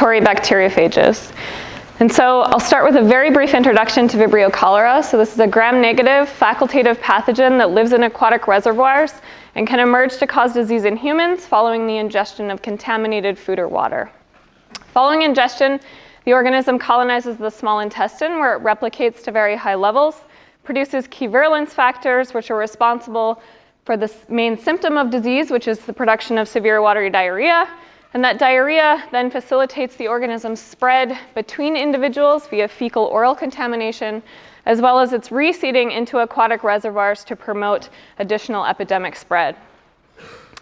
respiratory bacteriophages. And so I'll start with a very brief introduction to Vibrio cholera. So this is a gram-negative facultative pathogen that lives in aquatic reservoirs and can emerge to cause disease in humans following the ingestion of contaminated food or water. Following ingestion, the organism colonizes the small intestine where it replicates to very high levels, produces key virulence factors which are responsible for the main symptom of disease, which is the production of severe watery diarrhea. And that diarrhea then facilitates the organism's spread between individuals via fecal-oral contamination, as well as its reseeding into aquatic reservoirs to promote additional epidemic spread.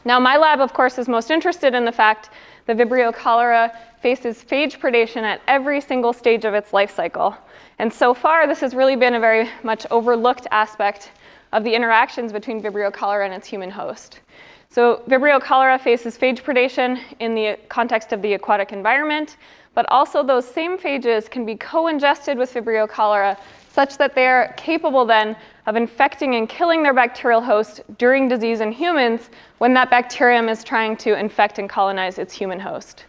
Now, my lab, of course, is most interested in the fact that Vibrio cholera faces phage predation at every single stage of its life cycle. And so far, this has really been a very much overlooked aspect of the interactions between Vibrio cholera and its human host. So Vibrio cholera faces phage predation in the context of the aquatic environment, but also those same phages can be co-ingested with Vibrio cholera such that they are capable then of infecting and killing their bacterial host during disease in humans when that bacterium is trying to infect and colonize its human host.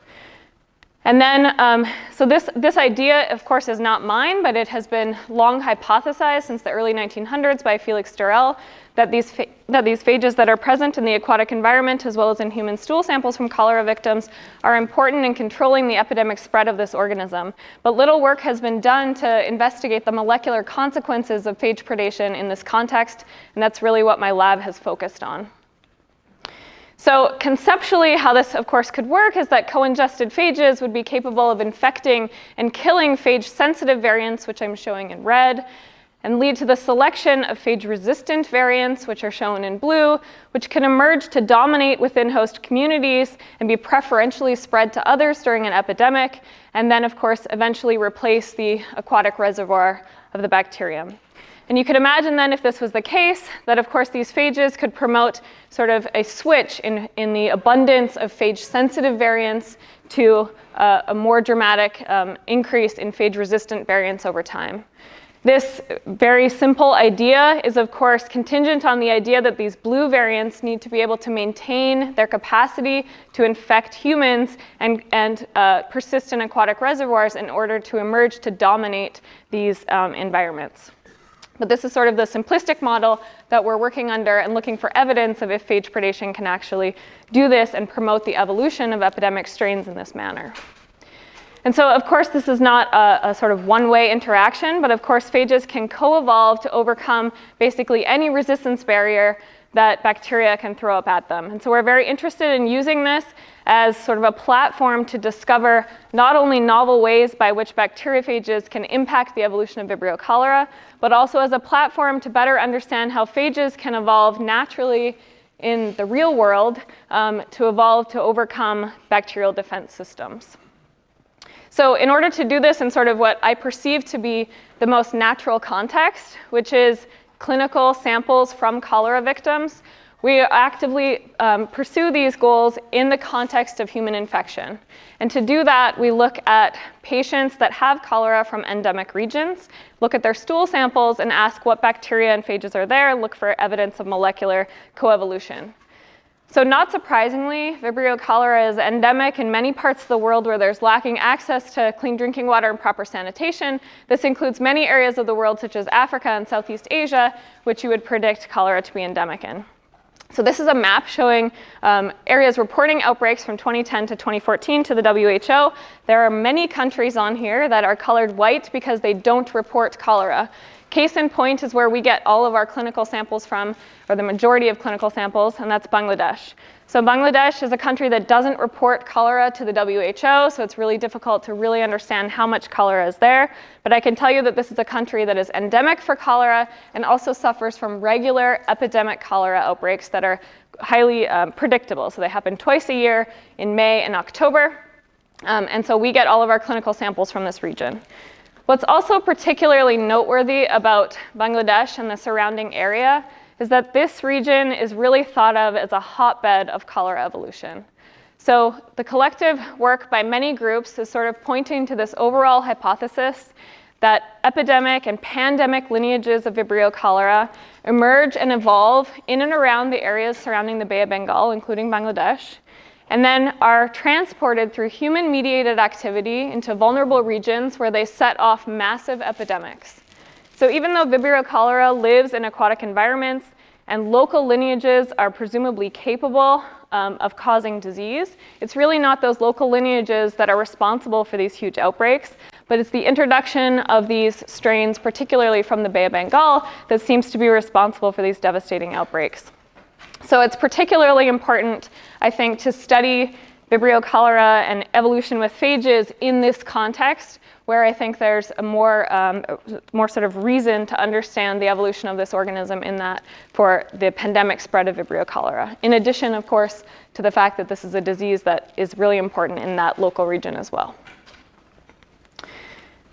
And then, so this idea, of course, is not mine, but it has been long hypothesized since the early 1900s by Felix Durrell that these phages that are present in the aquatic environment, as well as in human stool samples from cholera victims, are important in controlling the epidemic spread of this organism. But little work has been done to investigate the molecular consequences of phage predation in this context, and that's really what my lab has focused on. So conceptually, how this, of course, could work is that co-ingested phages would be capable of infecting and killing phage-sensitive variants, which I'm showing in red, and lead to the selection of phage-resistant variants, which are shown in blue, which can emerge to dominate within host communities and be preferentially spread to others during an epidemic, and then, of course, eventually replace the aquatic reservoir of the bacterium. And you could imagine then, if this was the case, that of course these phages could promote sort of a switch in the abundance of phage-sensitive variants to a more dramatic increase in phage-resistant variants over time. This very simple idea is, of course, contingent on the idea that these blue variants need to be able to maintain their capacity to infect humans and persist in aquatic reservoirs in order to emerge to dominate these environments. But this is sort of the simplistic model that we're working under and looking for evidence of if phage predation can actually do this and promote the evolution of epidemic strains in this manner. And so, of course, this is not a sort of one-way interaction, but of course, phages can co-evolve to overcome basically any resistance barrier that bacteria can throw up at them. And so we're very interested in using this as sort of a platform to discover not only novel ways by which bacteriophages can impact the evolution of Vibrio cholera, but also as a platform to better understand how phages can evolve naturally in the real world to evolve to overcome bacterial defense systems. So in order to do this in sort of what I perceive to be the most natural context, which is clinical samples from cholera victims, we actively pursue these goals in the context of human infection. And to do that, we look at patients that have cholera from endemic regions, look at their stool samples, and ask what bacteria and phages are there, and look for evidence of molecular coevolution. So not surprisingly, Vibrio cholera is endemic in many parts of the world where there's lacking access to clean drinking water and proper sanitation. This includes many areas of the world, such as Africa and Southeast Asia, which you would predict cholera to be endemic in. So this is a map showing areas reporting outbreaks from 2010 to 2014 to the WHO. There are many countries on here that are colored white because they don't report cholera. Case in point is where we get all of our clinical samples from, or the majority of clinical samples, and that's Bangladesh. So Bangladesh is a country that doesn't report cholera to the WHO, so it's really difficult to really understand how much cholera is there. But I can tell you that this is a country that is endemic for cholera and also suffers from regular epidemic cholera outbreaks that are highly predictable. So they happen twice a year in May and October. And so we get all of our clinical samples from this region. What's also particularly noteworthy about Bangladesh and the surrounding area is that this region is really thought of as a hotbed of cholera evolution. So the collective work by many groups is sort of pointing to this overall hypothesis that epidemic and pandemic lineages of Vibrio cholera emerge and evolve in and around the areas surrounding the Bay of Bengal, including Bangladesh. and then are transported through human-mediated activity into vulnerable regions where they set off massive epidemics. So even though Vibrio cholera lives in aquatic environments and local lineages are presumably capable of causing disease, it's really not those local lineages that are responsible for these huge outbreaks, but it's the introduction of these strains, particularly from the Bay of Bengal, that seems to be responsible for these devastating outbreaks. So it's particularly important, I think, to study Vibrio cholera and evolution with phages in this context, where I think there's a more sort of reason to understand the evolution of this organism in that for the pandemic spread of Vibrio cholera. In addition, of course, to the fact that this is a disease that is really important in that local region as well.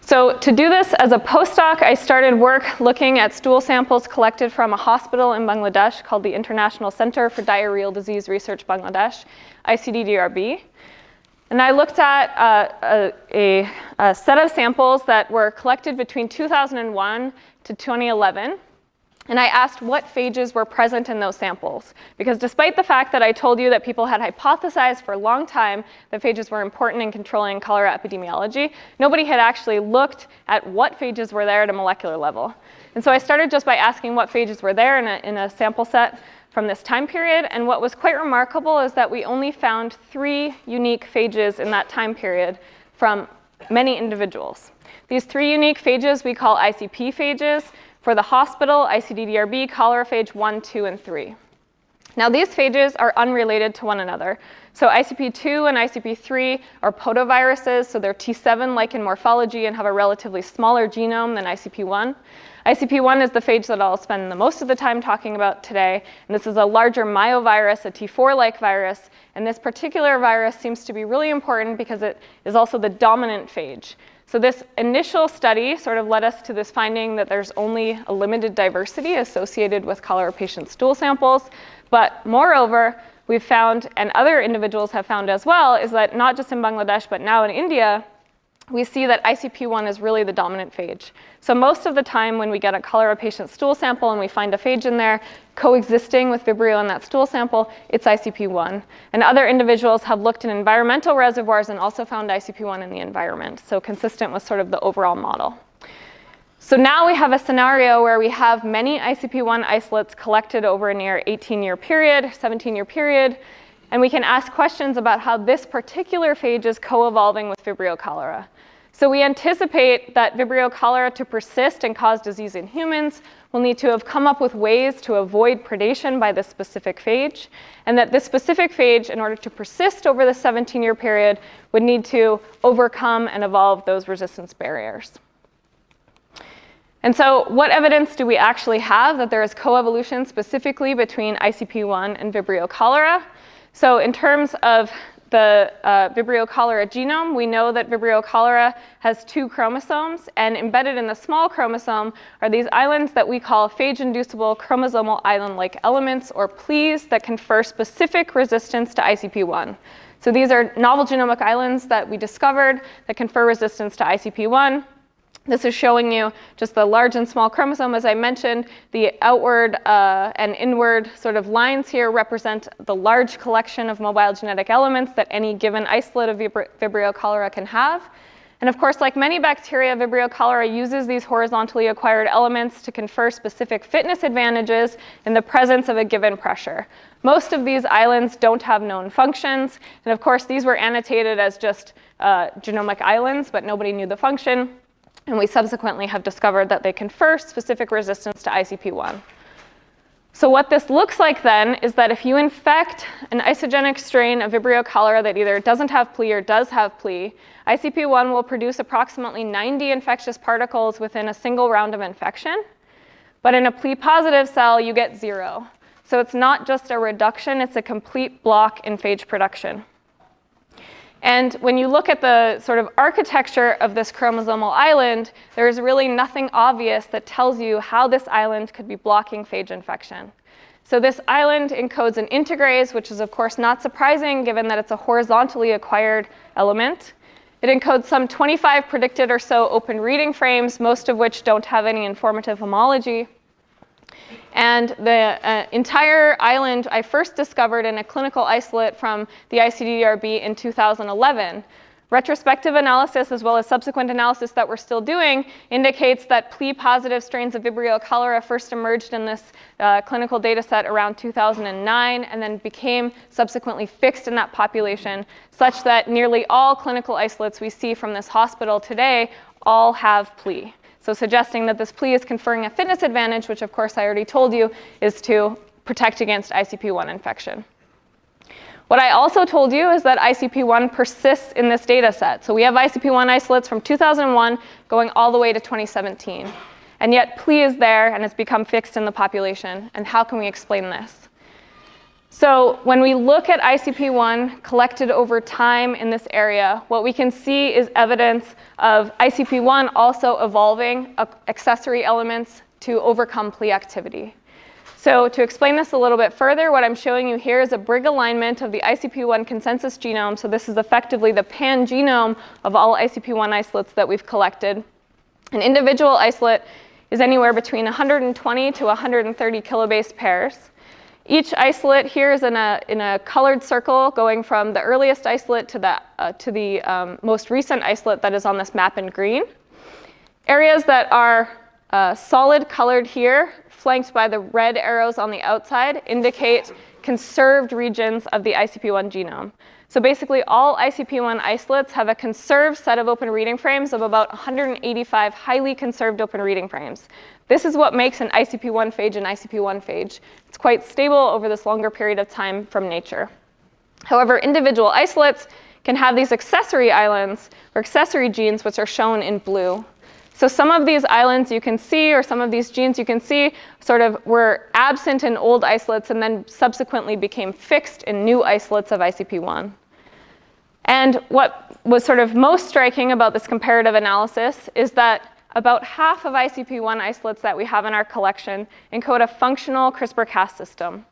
So to do this as a postdoc, I started work looking at stool samples collected from a hospital in Bangladesh called the International Center for Diarrheal Disease Research Bangladesh, ICDDRB. And I looked at a set of samples that were collected between 2001 to 2011. And I asked what phages were present in those samples. Because despite the fact that I told you that people had hypothesized for a long time that phages were important in controlling cholera epidemiology, nobody had actually looked at what phages were there at a molecular level. And so I started just by asking what phages were there in a sample set from this time period. And what was quite remarkable is that we only found 3 unique phages in that time period from many individuals. These 3 unique phages we call ICP phages. For the hospital, ICDDRB, cholera phage 1, 2, and 3. Now these phages are unrelated to one another. So ICP2 and ICP3 are podoviruses, so they're T7-like in morphology and have a relatively smaller genome than ICP1. ICP1 is the phage that I'll spend the most of the time talking about today, and this is a larger myovirus, a T4-like virus, and this particular virus seems to be really important because it is also the dominant phage. So this initial study sort of led us to this finding that there's only a limited diversity associated with cholera patient stool samples. But moreover, we've found, and other individuals have found as well, is that not just in Bangladesh, but now in India, we see that ICP1 is really the dominant phage. So most of the time when we get a cholera patient stool sample and we find a phage in there coexisting with Vibrio in that stool sample, it's ICP1. And other individuals have looked in environmental reservoirs and also found ICP1 in the environment, so consistent with sort of the overall model. So now we have a scenario where we have many ICP1 isolates collected over a near 18-year period, 17-year period, and we can ask questions about how this particular phage is co-evolving with Vibrio cholera. So we anticipate that Vibrio cholera to persist and cause disease in humans will need to have come up with ways to avoid predation by this specific phage, and that this specific phage, in order to persist over the 17-year period, would need to overcome and evolve those resistance barriers. And so what evidence do we actually have that there is coevolution specifically between ICP1 and Vibrio cholera? So in terms of the Vibrio cholera genome, we know that Vibrio cholera has 2 chromosomes, and embedded in the small chromosome are these islands that we call phage-inducible chromosomal island-like elements, or PLEs, that confer specific resistance to ICP1. So these are novel genomic islands that we discovered that confer resistance to ICP1. This is showing you just the large and small chromosome. As I mentioned, the outward and inward sort of lines here represent the large collection of mobile genetic elements that any given isolate of Vibrio cholera can have. And of course, like many bacteria, Vibrio cholera uses these horizontally acquired elements to confer specific fitness advantages in the presence of a given pressure. Most of these islands don't have known functions. And of course, these were annotated as just genomic islands, but nobody knew the function. And we subsequently have discovered that they confer specific resistance to ICP1. So what this looks like then is that if you infect an isogenic strain of Vibrio cholera that either doesn't have PLE or does have PLE, ICP1 will produce approximately 90 infectious particles within a single round of infection. But in a PLE-positive cell, you get 0. So it's not just a reduction, it's a complete block in phage production. And when you look at the sort of architecture of this chromosomal island, there is really nothing obvious that tells you how this island could be blocking phage infection. So this island encodes an integrase, which is of course not surprising given that it's a horizontally acquired element. It encodes some 25 predicted or so open reading frames, most of which don't have any informative homology. And the entire island I first discovered in a clinical isolate from the ICDRB in 2011. Retrospective analysis, as well as subsequent analysis that we're still doing, indicates that Pli-positive strains of Vibrio cholera first emerged in this clinical data set around 2009 and then became subsequently fixed in that population, such that nearly all clinical isolates we see from this hospital today all have Pli. So suggesting that this Pli is conferring a fitness advantage, which of course I already told you is to protect against ICP1 infection. What I also told you is that ICP1 persists in this data set. So we have ICP1 isolates from 2001 going all the way to 2017. And yet Pli is there and it's become fixed in the population. And how can we explain this? So when we look at ICP1 collected over time in this area, what we can see is evidence of ICP1 also evolving accessory elements to overcome Pli activity. So to explain this a little bit further, what I'm showing you here is a Brig alignment of the ICP1 consensus genome. So this is effectively the pan-genome of all ICP1 isolates that we've collected. An individual isolate is anywhere between 120 to 130 kilobase pairs. Each isolate here is in a colored circle going from the earliest isolate to the most recent isolate that is on this map in green. Areas that are solid colored here, flanked by the red arrows on the outside, indicate conserved regions of the ICP1 genome. So basically all ICP1 isolates have a conserved set of open reading frames of about 185 highly conserved open reading frames. This is what makes an ICP1 phage an ICP1 phage. It's quite stable over this longer period of time from nature. However, individual isolates can have these accessory islands or accessory genes, which are shown in blue. So some of these islands you can see, or some of these genes you can see, sort of were absent in old isolates and then subsequently became fixed in new isolates of ICP1. And what was sort of most striking about this comparative analysis is that about half of ICP1 isolates that we have in our collection encode a functional CRISPR-Cas system.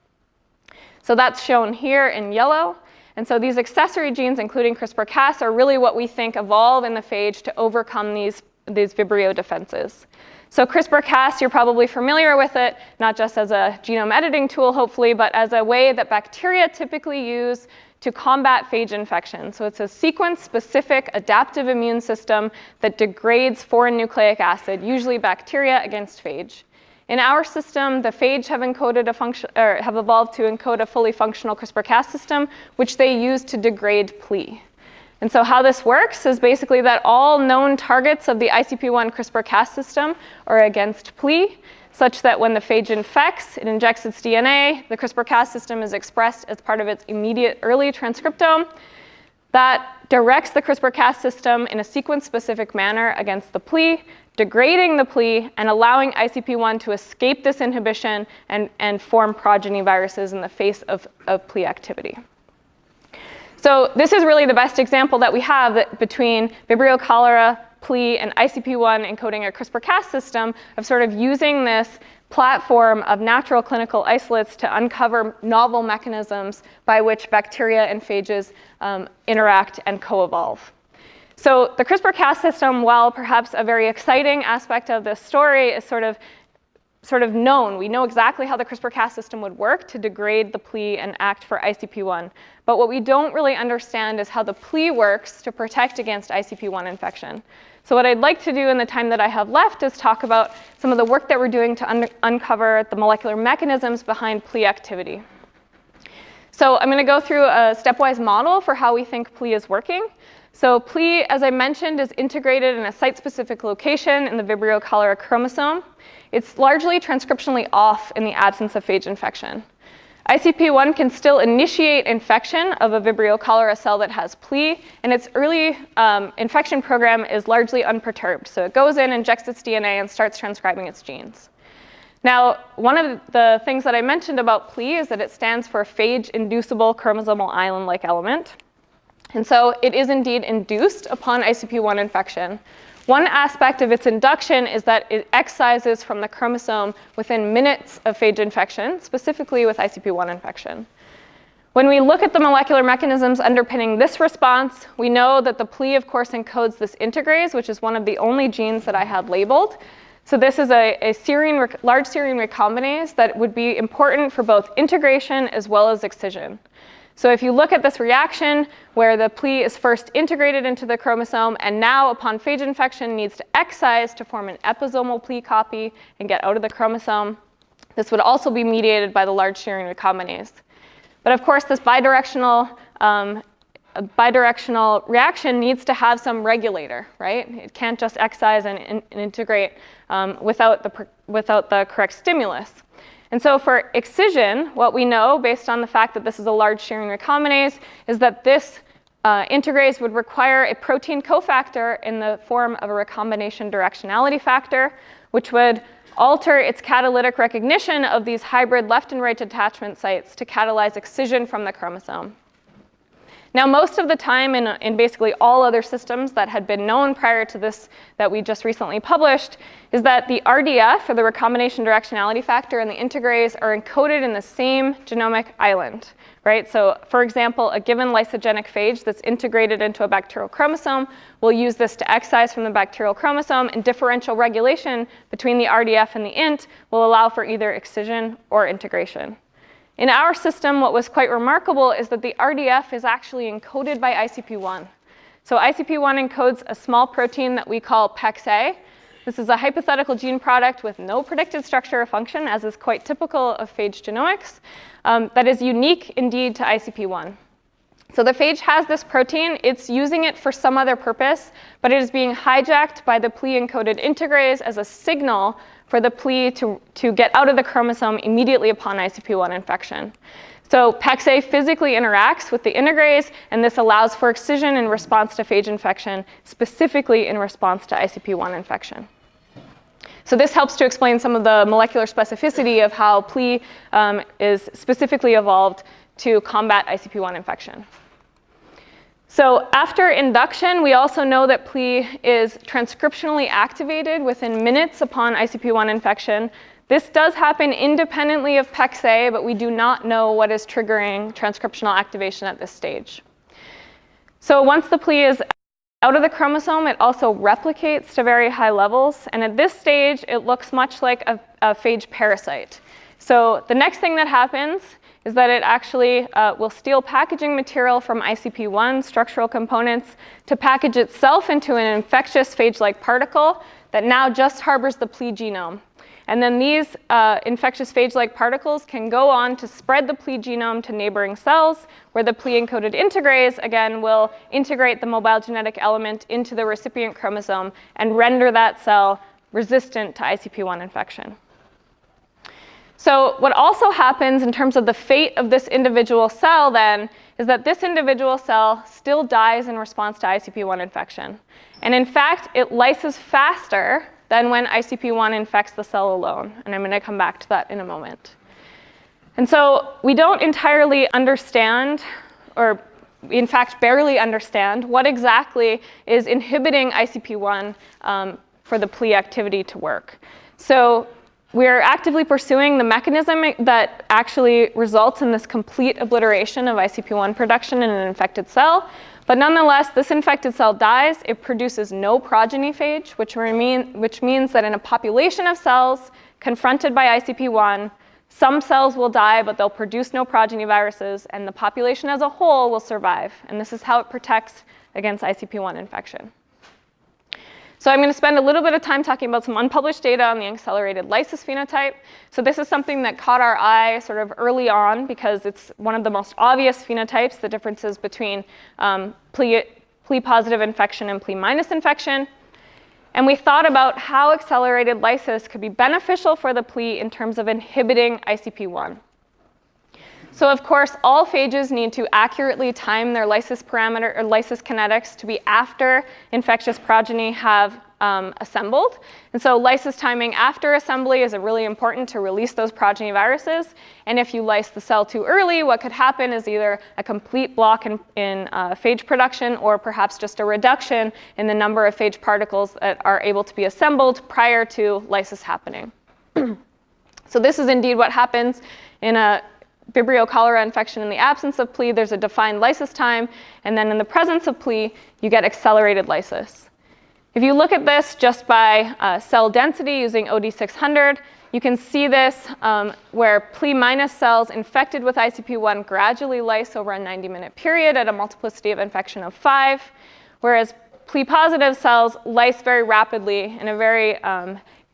So that's shown here in yellow. And so these accessory genes, including CRISPR-Cas, are really what we think evolve in the phage to overcome these Vibrio defenses. So CRISPR-Cas, you're probably familiar with it, not just as a genome editing tool, hopefully, but as a way that bacteria typically use to combat phage infection. So it's a sequence-specific adaptive immune system that degrades foreign nucleic acid, usually bacteria, against phage. In our system, the phage have evolved to encode a fully functional CRISPR-Cas system, which they use to degrade Pli. And so how this works is basically that all known targets of the ICP1 CRISPR-Cas system are against Pli, such that when the phage infects, it injects its DNA, the CRISPR-Cas system is expressed as part of its immediate early transcriptome. That directs the CRISPR-Cas system in a sequence-specific manner against the Pli, degrading the Pli and allowing ICP1 to escape this inhibition and form progeny viruses in the face of Pli activity. So this is really the best example that we have between Vibrio cholera, Pli, and ICP1 encoding a CRISPR-Cas system of sort of using this platform of natural clinical isolates to uncover novel mechanisms by which bacteria and phages interact and co-evolve. So the CRISPR-Cas system, while perhaps a very exciting aspect of this story, is sort of known. We know exactly how the CRISPR-Cas system would work to degrade the Pli and act for ICP1. But what we don't really understand is how the Pli works to protect against ICP1 infection. So what I'd like to do in the time that I have left is talk about some of the work that we're doing to uncover the molecular mechanisms behind Pli activity. So I'm going to go through a stepwise model for how we think Pli is working. So Pli, as I mentioned, is integrated in a site-specific location in the Vibrio cholera chromosome. It's largely transcriptionally off in the absence of phage infection. ICP1 can still initiate infection of a Vibrio cholera cell that has Pli, and its early infection program is largely unperturbed. So it goes in, injects its DNA, and starts transcribing its genes. Now, one of the things that I mentioned about Pli is that it stands for phage-inducible chromosomal island-like element. And so it is indeed induced upon ICP1 infection. One aspect of its induction is that it excises from the chromosome within minutes of phage infection, specifically with ICP1 infection. When we look at the molecular mechanisms underpinning this response, we know that the Pli, of course, encodes this integrase, which is one of the only genes that I had labeled. So this is a large serine recombinase that would be important for both integration as well as excision. So if you look at this reaction where the pli is first integrated into the chromosome and now upon phage infection needs to excise to form an episomal pli copy and get out of the chromosome, this would also be mediated by the large serine recombinase. But of course, this bidirectional reaction needs to have some regulator, right? It can't just excise and integrate without the correct stimulus. And so for excision, what we know, based on the fact that this is a large serine recombinase, is that this integrase would require a protein cofactor in the form of a recombination directionality factor, which would alter its catalytic recognition of these hybrid left and right attachment sites to catalyze excision from the chromosome. Now, most of the time in basically all other systems that had been known prior to this that we just recently published is that the RDF, or the recombination directionality factor, and the integrase are encoded in the same genomic island, right? So, for example, a given lysogenic phage that's integrated into a bacterial chromosome will use this to excise from the bacterial chromosome, and differential regulation between the RDF and the int will allow for either excision or integration. In our system, what was quite remarkable is that the RDF is actually encoded by ICP1. So ICP1 encodes a small protein that we call PEX-A. This is a hypothetical gene product with no predicted structure or function, as is quite typical of phage genomics, that is unique indeed to ICP1. So the phage has this protein. It's using it for some other purpose, but it is being hijacked by the pli-encoded integrase as a signal for the pli to get out of the chromosome immediately upon ICP1 infection. So PEX-A physically interacts with the integrase, and this allows for excision in response to phage infection, specifically in response to ICP1 infection. So this helps to explain some of the molecular specificity of how pli is specifically evolved to combat ICP1 infection. So after induction, we also know that pli is transcriptionally activated within minutes upon ICP1 infection. This does happen independently of PEX-A, but we do not know what is triggering transcriptional activation at this stage. So once the pli is out of the chromosome, it also replicates to very high levels. And at this stage, it looks much like a phage parasite. So the next thing that happens is that it actually will steal packaging material from ICP1 structural components to package itself into an infectious phage-like particle that now just harbors the pli genome. And then these infectious phage-like particles can go on to spread the pli genome to neighboring cells, where the pli-encoded integrase, again, will integrate the mobile genetic element into the recipient chromosome and render that cell resistant to ICP1 infection. So what also happens in terms of the fate of this individual cell then is that this individual cell still dies in response to ICP1 infection. And in fact, it lyses faster than when ICP1 infects the cell alone. And I'm going to come back to that in a moment. And so we don't entirely understand, or in fact barely understand, what exactly is inhibiting ICP1 for the pli activity to work. So we're actively pursuing the mechanism that actually results in this complete obliteration of ICP1 production in an infected cell. But nonetheless, this infected cell dies. It produces no progeny phage, which means that in a population of cells confronted by ICP1, some cells will die, but they'll produce no progeny viruses, and the population as a whole will survive. And this is how it protects against ICP1 infection. So I'm going to spend a little bit of time talking about some unpublished data on the accelerated lysis phenotype. So this is something that caught our eye sort of early on because it's one of the most obvious phenotypes, the differences between pli-positive infection and pli-minus infection. And we thought about how accelerated lysis could be beneficial for the pli in terms of inhibiting ICP1. So of course, all phages need to accurately time their lysis parameter or lysis kinetics to be after infectious progeny have assembled. And so lysis timing after assembly is really important to release those progeny viruses. And if you lyse the cell too early, what could happen is either a complete block in phage production or perhaps just a reduction in the number of phage particles that are able to be assembled prior to lysis happening. So this is indeed what happens in a Vibrio cholera infection. In the absence of pli, there's a defined lysis time, and then in the presence of pli, you get accelerated lysis. If you look at this just by cell density using OD600, you can see this where Ple- cells infected with ICP1 gradually lyse over a 90-minute period at a multiplicity of infection of 5, whereas Ple-positive cells lyse very rapidly in a very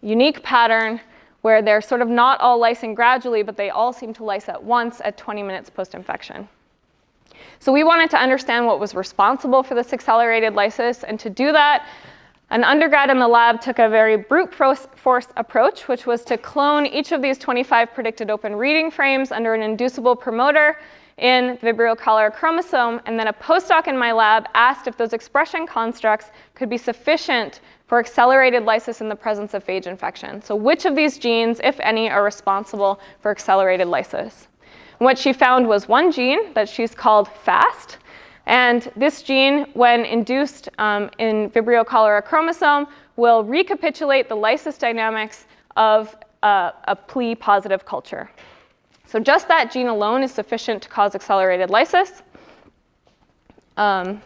unique pattern where they're sort of not all lysing gradually, but they all seem to lyse at once at 20 minutes post-infection. So we wanted to understand what was responsible for this accelerated lysis, and to do that, an undergrad in the lab took a very brute force approach, which was to clone each of these 25 predicted open reading frames under an inducible promoter in the Vibrio cholera chromosome, and then a postdoc in my lab asked if those expression constructs could be sufficient for accelerated lysis in the presence of phage infection. So which of these genes, if any, are responsible for accelerated lysis? And what she found was one gene that she's called FAST. And this gene, when induced in Vibrio cholera chromosome, will recapitulate the lysis dynamics of a Ple-positive culture. So just that gene alone is sufficient to cause accelerated lysis. And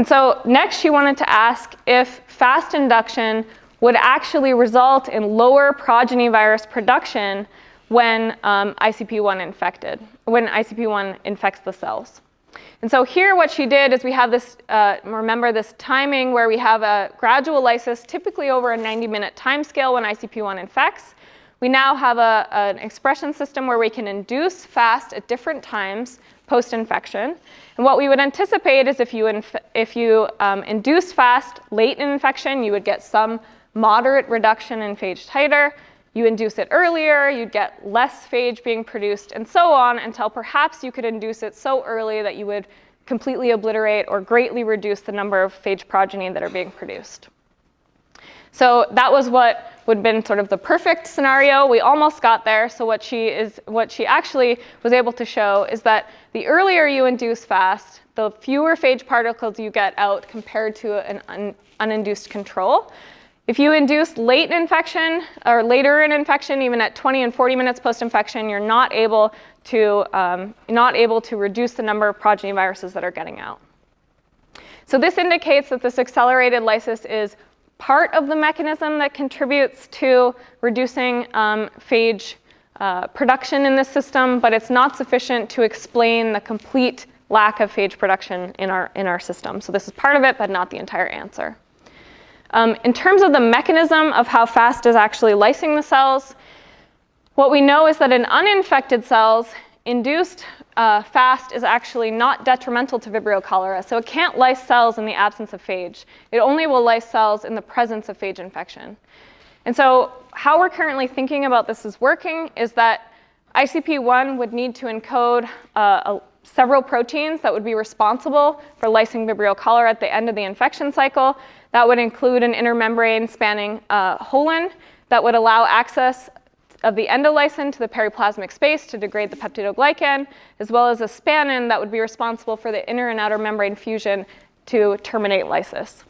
so next she wanted to ask if FAST induction would actually result in lower progeny virus production when ICP1 infects the cells. And so here what she did is we have this, remember this timing where we have a gradual lysis, typically over a 90-minute time scale when ICP1 infects. We now have an expression system where we can induce FAST at different times post-infection. And what we would anticipate is if you induce FAST late in infection, you would get some moderate reduction in phage titer. You induce it earlier, you'd get less phage being produced, and so on, until perhaps you could induce it so early that you would completely obliterate or greatly reduce the number of phage progeny that are being produced. So that was what would have been sort of the perfect scenario. We almost got there. So what she actually was able to show is that the earlier you induce FAST, the fewer phage particles you get out compared to an uninduced control. If you induce late in infection or later in infection, even at 20 and 40 minutes post-infection, you're not able to reduce the number of progeny viruses that are getting out. So this indicates that this accelerated lysis is part of the mechanism that contributes to reducing phage production in this system, but it's not sufficient to explain the complete lack of phage production in our system. So this is part of it, but not the entire answer. In terms of the mechanism of how FAST is actually lysing the cells, what we know is that in uninfected cells, induced FAST is actually not detrimental to Vibrio cholera. So it can't lyse cells in the absence of phage. It only will lyse cells in the presence of phage infection. And so how we're currently thinking about this is working is that ICP1 would need to encode several proteins that would be responsible for lysing Vibrio cholera at the end of the infection cycle. That would include an intermembrane spanning holin that would allow access of the endolysin to the periplasmic space to degrade the peptidoglycan, as well as a spannin that would be responsible for the inner and outer membrane fusion to terminate lysis.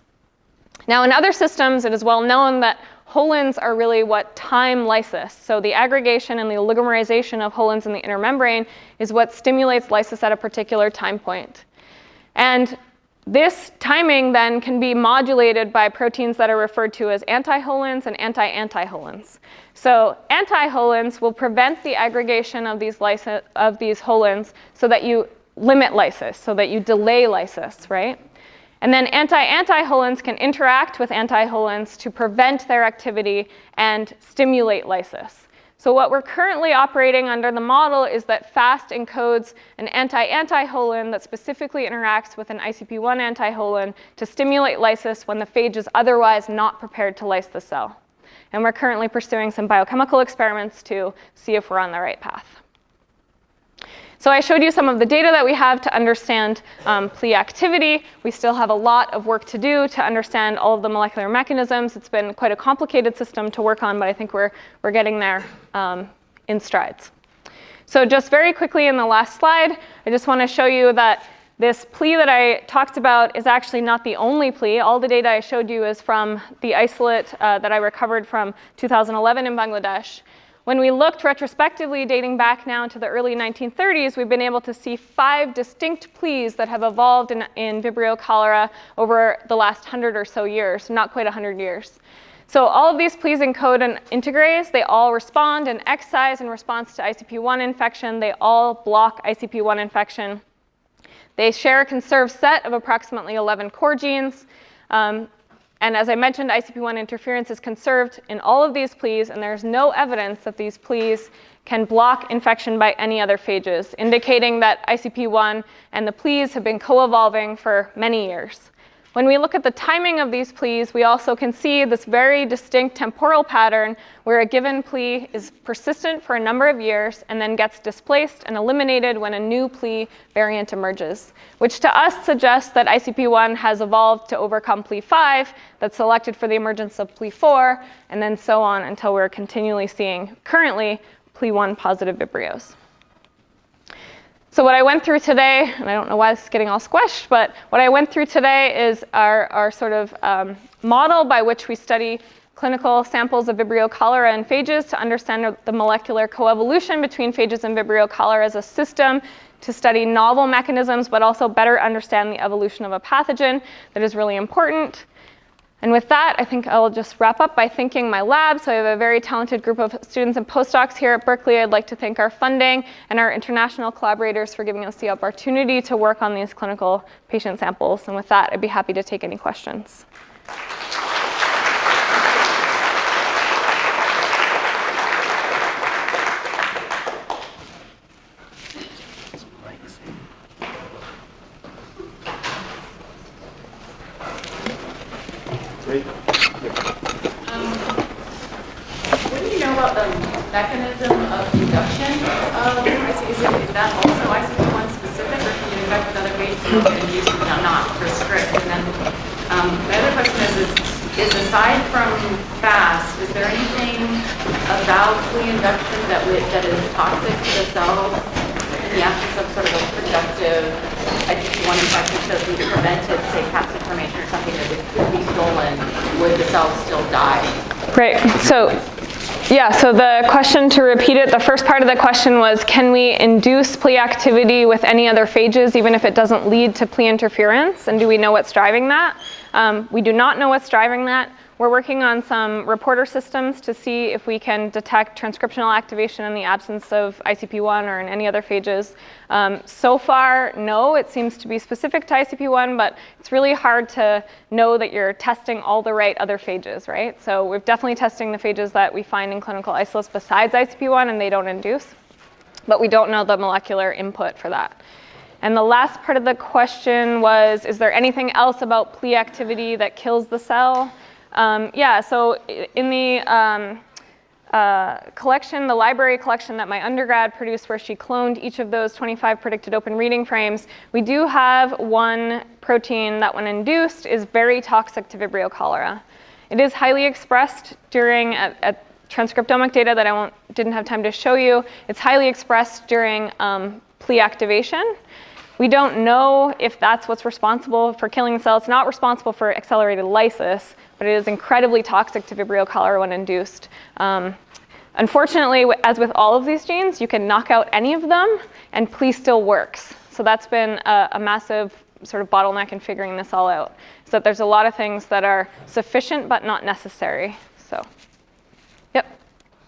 Now, in other systems, it is well known that holins are really what time lysis. So the aggregation and the oligomerization of holins in the inner membrane is what stimulates lysis at a particular time point. And this timing then can be modulated by proteins that are referred to as antiholins and anti-antiholins. So antiholins will prevent the aggregation of these holins so that you limit lysis, so that you delay lysis, right? And then anti-antiholins can interact with antiholins to prevent their activity and stimulate lysis. So what we're currently operating under the model is that FAST encodes an anti-antiholin that specifically interacts with an ICP1 antiholin to stimulate lysis when the phage is otherwise not prepared to lyse the cell. And we're currently pursuing some biochemical experiments to see if we're on the right path. So I showed you some of the data that we have to understand Ple activity. We still have a lot of work to do to understand all of the molecular mechanisms. It's been quite a complicated system to work on, but I think we're getting there in strides. So just very quickly in the last slide, I just want to show you that this Ple that I talked about is actually not the only Ple. All the data I showed you is from the isolate that I recovered from 2011 in Bangladesh. When we looked retrospectively, dating back now to the early 1930s, we've been able to see 5 distinct pleas that have evolved in Vibrio cholera over the last 100 or so years, not quite 100 years. So all of these pleas encode an integrase. They all respond and excise in response to ICP1 infection. They all block ICP1 infection. They share a conserved set of approximately 11 core genes. And as I mentioned, ICP1 interference is conserved in all of these pleas, and there's no evidence that these pleas can block infection by any other phages, indicating that ICP1 and the pleas have been co-evolving for many years. When we look at the timing of these pleas, we also can see this very distinct temporal pattern where a given plea is persistent for a number of years and then gets displaced and eliminated when a new plea variant emerges, which to us suggests that ICP1 has evolved to overcome plea 5 that's selected for the emergence of plea 4, and then so on until we're continually seeing, currently, plea 1 positive Vibrios. So what I went through today, and I don't know why this is getting all squished, but what I went through today is our sort of model by which we study clinical samples of Vibrio cholera and phages to understand the molecular coevolution between phages and Vibrio cholera as a system to study novel mechanisms, but also better understand the evolution of a pathogen that is really important. And with that, I think I'll just wrap up by thanking my lab. So I have a very talented group of students and postdocs here at Berkeley. I'd like to thank our funding and our international collaborators for giving us the opportunity to work on these clinical patient samples. And with that, I'd be happy to take any questions. Great. What do you know about the mechanism of induction of ICP? Is that also ICP1 specific, or can you infect with other phages and use not restrict? And then the other question is aside from FAST, is there anything about flea induction that is toxic to the cells in the absence of sort of a productive ICP1 infection, so if we prevented, say, capsid formation or something that could be stolen, would the cells still die? Right. So, yeah, so the question, to repeat it, the first part of the question was, can we induce plea activity with any other phages, even if it doesn't lead to plea interference? And do we know what's driving that? We do not know what's driving that. We're working on some reporter systems to see if we can detect transcriptional activation in the absence of ICP1 or in any other phages. So far, no, it seems to be specific to ICP1, but it's really hard to know that you're testing all the right other phages, right? So we're definitely testing the phages that we find in clinical isolates besides ICP1, and they don't induce, but we don't know the molecular input for that. And the last part of the question was, is there anything else about plea activity that kills the cell? Yeah, so in the collection, the library collection that my undergrad produced, where she cloned each of those 25 predicted open reading frames, we do have one protein that, when induced, is very toxic to Vibrio cholera. It is highly expressed during at transcriptomic data that I didn't have time to show you. It's highly expressed during plea activation. We don't know if that's what's responsible for killing the cell. It's not responsible for accelerated lysis, but it is incredibly toxic to Vibrio cholera when induced. Unfortunately, as with all of these genes, you can knock out any of them and plea still works. So that's been a massive sort of bottleneck in figuring this all out. So that there's a lot of things that are sufficient but not necessary. So, yep.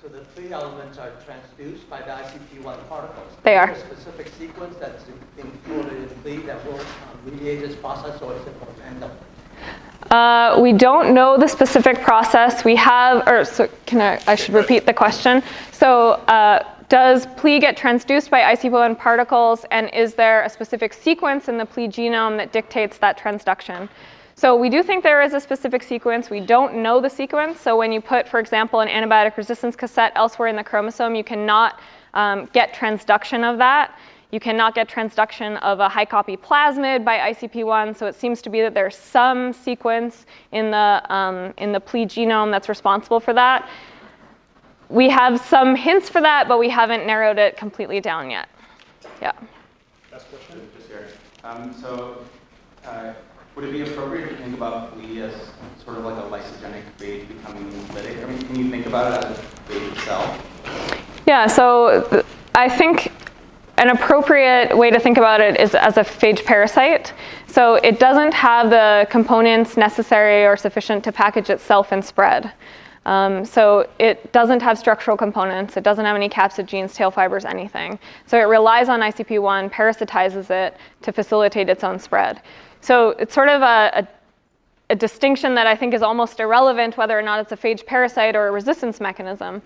So the three elements are transduced by the ICP1 particles. They are. Is there a specific sequence that's included in plea that will mediate this process, or is it random? We don't know the specific process. We have, or so I should repeat the question. So does plea get transduced by ICP1 particles, and is there a specific sequence in the plea genome that dictates that transduction? So we do think there is a specific sequence. We don't know the sequence. So when you put, for example, an antibiotic resistance cassette elsewhere in the chromosome, you cannot get transduction of that. You cannot get transduction of a high copy plasmid by ICP1. So it seems to be that there's some sequence in the plea genome that's responsible for that. We have some hints for that, but we haven't narrowed it completely down yet. Yeah. Last question. Just here. Would it be appropriate to think about plea as sort of like a lysogenic phage becoming lytic? I mean, can you think about it as a phage itself? Yeah, so I think an appropriate way to think about it is as a phage parasite. So it doesn't have the components necessary or sufficient to package itself and spread. So it doesn't have structural components. It doesn't have any capsid genes, tail fibers, anything. So it relies on ICP1, parasitizes it to facilitate its own spread. So it's sort of a distinction that I think is almost irrelevant whether or not it's a phage parasite or a resistance mechanism.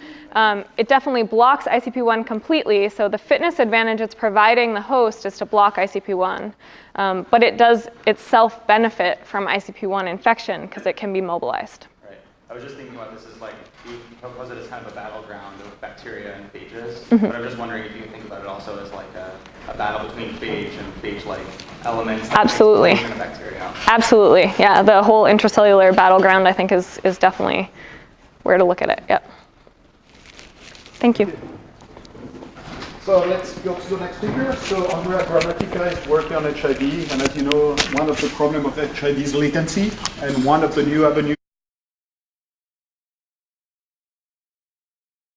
It definitely blocks ICP1 completely, so the fitness advantage it's providing the host is to block ICP1. But it does itself benefit from ICP1 infection because it can be mobilized. Right. I was just thinking about this as like, you propose it as kind of a battleground of bacteria and phages, but I'm just wondering if you can think about it also as like a battle between phage and phage-like elements. Absolutely. In a bacteria. Absolutely, yeah. The whole intracellular battleground, I think, is definitely where to look at it. Yep. Thank you. So let's go to the next speaker. So Andrea Grammatica is working on HIV, and as you know, one of the problems of HIV is latency, and one of the new avenues